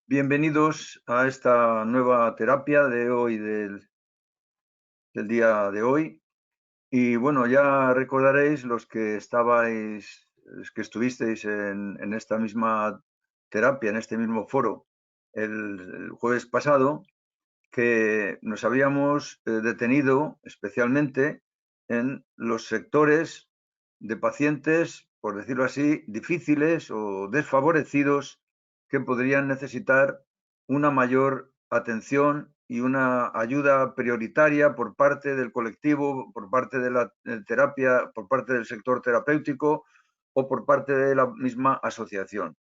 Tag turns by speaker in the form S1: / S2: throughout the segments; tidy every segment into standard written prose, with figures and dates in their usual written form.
S1: Bienvenidos a esta nueva terapia de hoy, del día de hoy. Y bueno, ya recordaréis los que estuvisteis en esta misma terapia, en este mismo foro, el jueves pasado, que nos habíamos detenido especialmente en los sectores de pacientes, por decirlo así, difíciles o desfavorecidos que podrían necesitar una mayor atención y una ayuda prioritaria por parte del colectivo, por parte de la terapia, por parte del sector terapéutico o por parte de la misma asociación.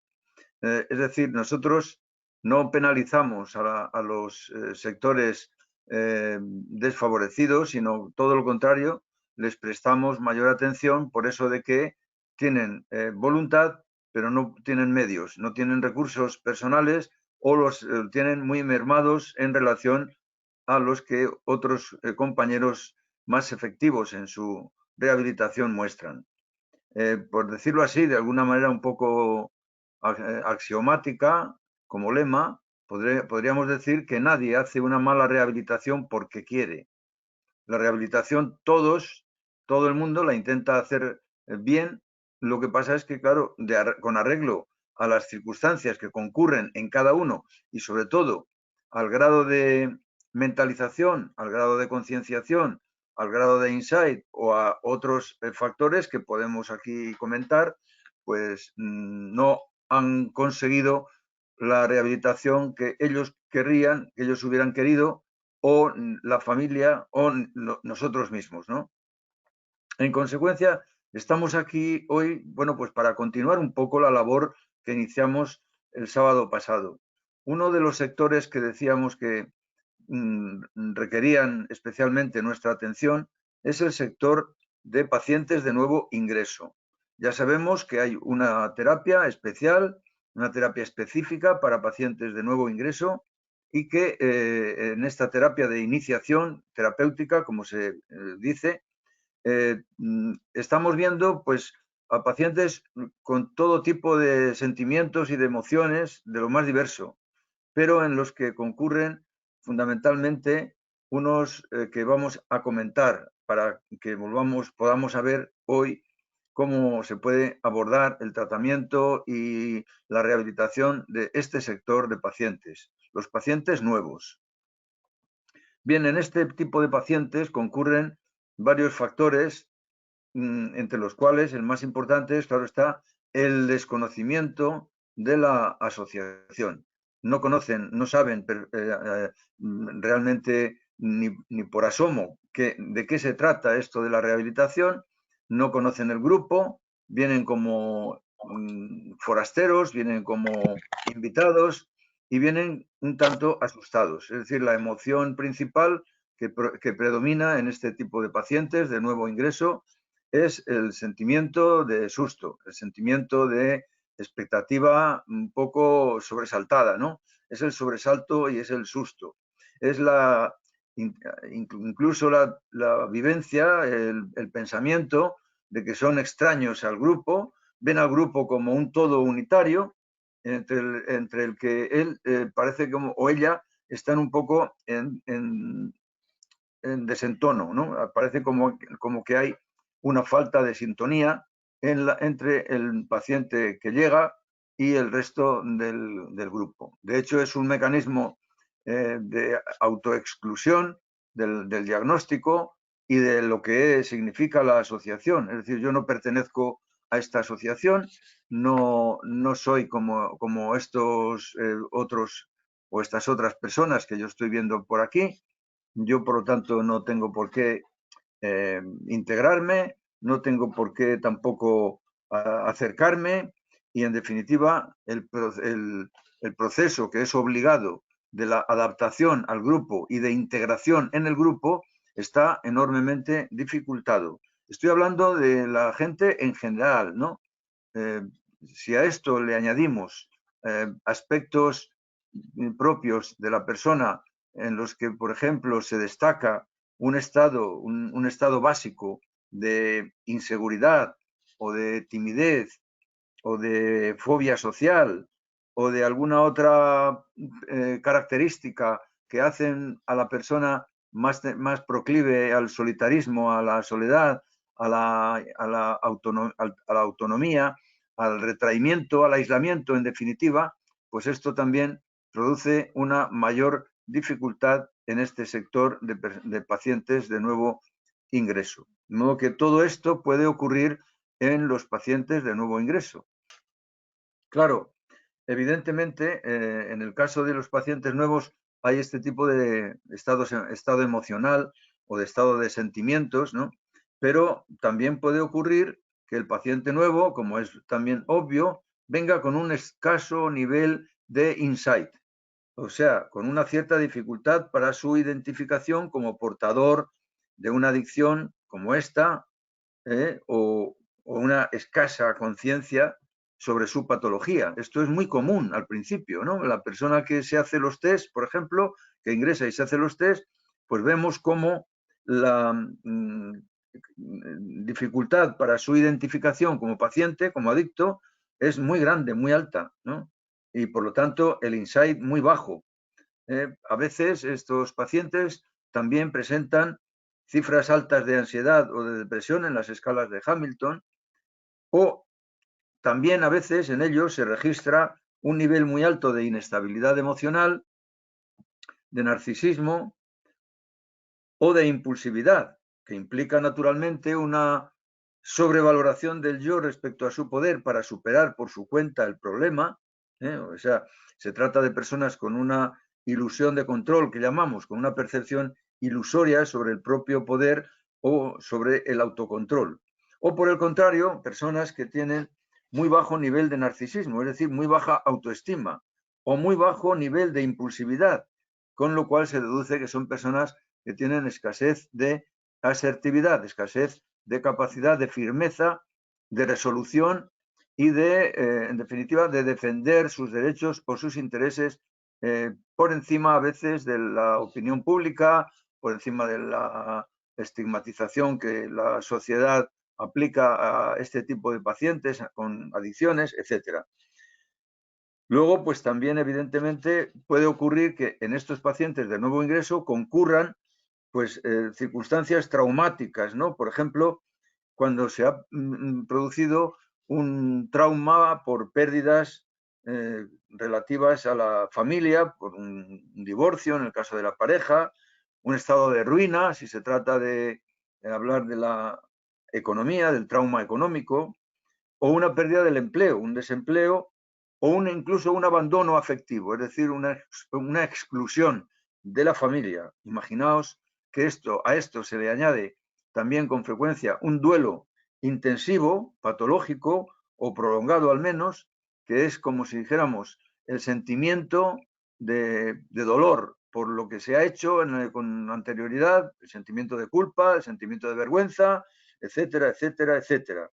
S1: Es decir, nosotros no penalizamos a los sectores desfavorecidos, sino todo lo contrario, les prestamos mayor atención por eso de que tienen voluntad, pero no tienen medios, no tienen recursos personales o los tienen muy mermados en relación a los que otros compañeros más efectivos en su rehabilitación muestran. Por decirlo así, de alguna manera un poco axiomática, como lema, podríamos decir que nadie hace una mala rehabilitación porque quiere. La rehabilitación todo el mundo la intenta hacer bien. Lo que pasa es que, claro, con arreglo a las circunstancias que concurren en cada uno y sobre todo al grado de mentalización, al grado de concienciación, al grado de insight o a otros factores que podemos aquí comentar, pues no han conseguido la rehabilitación que ellos querrían, que ellos hubieran querido, o la familia o nosotros mismos, ¿no? En consecuencia, estamos aquí hoy, bueno, pues para continuar un poco la labor que iniciamos el sábado pasado. Uno de los sectores que decíamos que requerían especialmente nuestra atención es el sector de pacientes de nuevo ingreso. Ya sabemos que hay una terapia especial, una terapia específica para pacientes de nuevo ingreso y que en esta terapia de iniciación terapéutica, como se dice, estamos viendo pues a pacientes con todo tipo de sentimientos y de emociones de lo más diverso, pero en los que concurren fundamentalmente unos que vamos a comentar para que podamos saber hoy cómo se puede abordar el tratamiento y la rehabilitación de este sector de pacientes, los pacientes nuevos. Bien, en este tipo de pacientes concurren varios factores, entre los cuales el más importante es, claro está, el desconocimiento de la asociación. No conocen, no saben realmente ni por asomo de qué se trata esto de la rehabilitación, no conocen el grupo, vienen como forasteros, vienen como invitados y vienen un tanto asustados. Es decir, la emoción principal que predomina en este tipo de pacientes de nuevo ingreso es el sentimiento de susto, el sentimiento de expectativa un poco sobresaltada, ¿no? Es el sobresalto y es el susto. Es incluso la vivencia, el pensamiento de que son extraños al grupo, ven al grupo como un todo unitario, entre el que él parece como, o ella están un poco en desentono, ¿no? Parece como que hay una falta de sintonía entre el paciente que llega y el resto del grupo. De hecho, es un mecanismo de autoexclusión del diagnóstico y de lo que significa la asociación. Es decir, yo no pertenezco a esta asociación, no soy como estos otros o estas otras personas que yo estoy viendo por aquí. Yo, por lo tanto, no tengo por qué integrarme, no tengo por qué tampoco acercarme y, en definitiva, el proceso que es obligado de la adaptación al grupo y de integración en el grupo está enormemente dificultado. Estoy hablando de la gente en general, ¿no? Eh, si a esto le añadimos aspectos propios de la persona en los que, por ejemplo, se destaca un estado básico de inseguridad o de timidez o de fobia social o de alguna otra característica que hacen a la persona más proclive al solitarismo, a la soledad, a la autonomía, al retraimiento, al aislamiento, en definitiva, pues esto también produce una mayor dificultad en este sector de pacientes de nuevo ingreso. De modo que todo esto puede ocurrir en los pacientes de nuevo ingreso. Claro, evidentemente, en el caso de los pacientes nuevos hay este tipo de estado emocional o de estado de sentimientos, ¿no? Pero también puede ocurrir que el paciente nuevo, como es también obvio, venga con un escaso nivel de insight, o sea, con una cierta dificultad para su identificación como portador de una adicción como esta, o una escasa conciencia sobre su patología. Esto es muy común al principio, ¿no? La persona que se hace los test, por ejemplo, que ingresa y se hace los test, pues vemos cómo la dificultad para su identificación como paciente, como adicto, es muy grande, muy alta, ¿no? Y por lo tanto el insight muy bajo. A veces estos pacientes también presentan cifras altas de ansiedad o de depresión en las escalas de Hamilton, o también a veces en ellos se registra un nivel muy alto de inestabilidad emocional, de narcisismo o de impulsividad, que implica naturalmente una sobrevaloración del yo respecto a su poder para superar por su cuenta el problema. O sea, se trata de personas con una ilusión de control, que llamamos, con una percepción ilusoria sobre el propio poder o sobre el autocontrol. O por el contrario, personas que tienen muy bajo nivel de narcisismo, es decir, muy baja autoestima o muy bajo nivel de impulsividad, con lo cual se deduce que son personas que tienen escasez de asertividad, escasez de capacidad de firmeza, de resolución y en definitiva, de defender sus derechos o sus intereses por encima a veces de la opinión pública, por encima de la estigmatización que la sociedad aplica a este tipo de pacientes con adicciones, etcétera. Luego, pues también evidentemente puede ocurrir que en estos pacientes de nuevo ingreso concurran pues circunstancias traumáticas, ¿no? Por ejemplo, cuando se ha producido un trauma por pérdidas relativas a la familia, por un divorcio en el caso de la pareja, un estado de ruina, si se trata de hablar de la economía, del trauma económico, o una pérdida del empleo, un desempleo, o incluso un abandono afectivo, es decir, una exclusión de la familia. Imaginaos que a esto se le añade también con frecuencia un duelo intensivo, patológico o prolongado al menos, que es como si dijéramos el sentimiento de dolor por lo que se ha hecho con anterioridad, el sentimiento de culpa, el sentimiento de vergüenza, etcétera, etcétera, etcétera.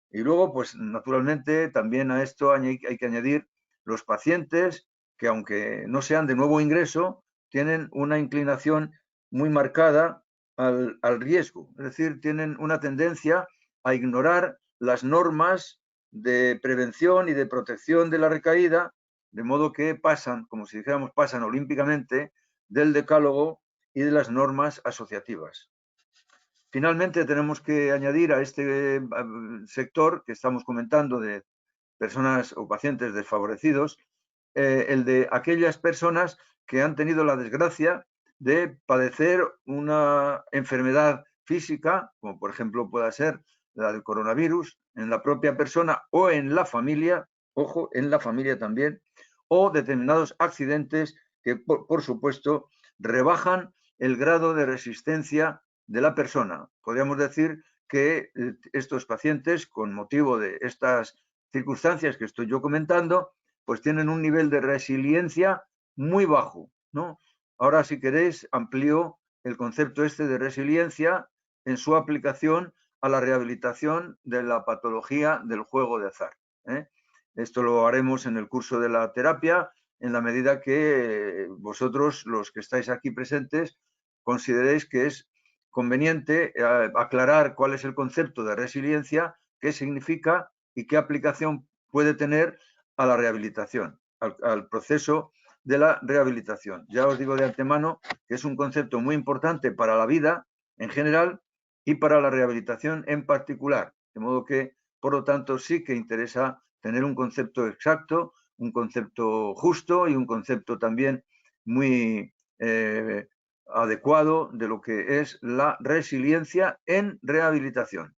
S1: Y luego, pues naturalmente, también a esto hay que añadir los pacientes que, aunque no sean de nuevo ingreso, tienen una inclinación muy marcada al riesgo. Es decir, tienen una tendencia a ignorar las normas de prevención y de protección de la recaída, de modo que pasan, como si dijéramos, pasan olímpicamente del decálogo y de las normas asociativas. Finalmente, tenemos que añadir a este sector que estamos comentando de personas o pacientes desfavorecidos, el de aquellas personas que han tenido la desgracia de padecer una enfermedad física, como por ejemplo pueda ser la del coronavirus, en la propia persona o en la familia, ojo, en la familia también, o determinados accidentes que, por supuesto, rebajan el grado de resistencia de la persona. Podríamos decir que estos pacientes, con motivo de estas circunstancias que estoy yo comentando, pues tienen un nivel de resiliencia muy bajo, ¿no? Ahora, si queréis, amplío el concepto este de resiliencia en su aplicación a la rehabilitación de la patología del juego de azar. Esto lo haremos en el curso de la terapia, en la medida que vosotros, los que estáis aquí presentes, consideréis que es conveniente aclarar cuál es el concepto de resiliencia, qué significa y qué aplicación puede tener a la rehabilitación. al proceso de la rehabilitación. Ya os digo de antemano que es un concepto muy importante para la vida en general y para la rehabilitación en particular. De modo que, por lo tanto, sí que interesa tener un concepto exacto, un concepto justo y un concepto también muy adecuado de lo que es la resiliencia en rehabilitación.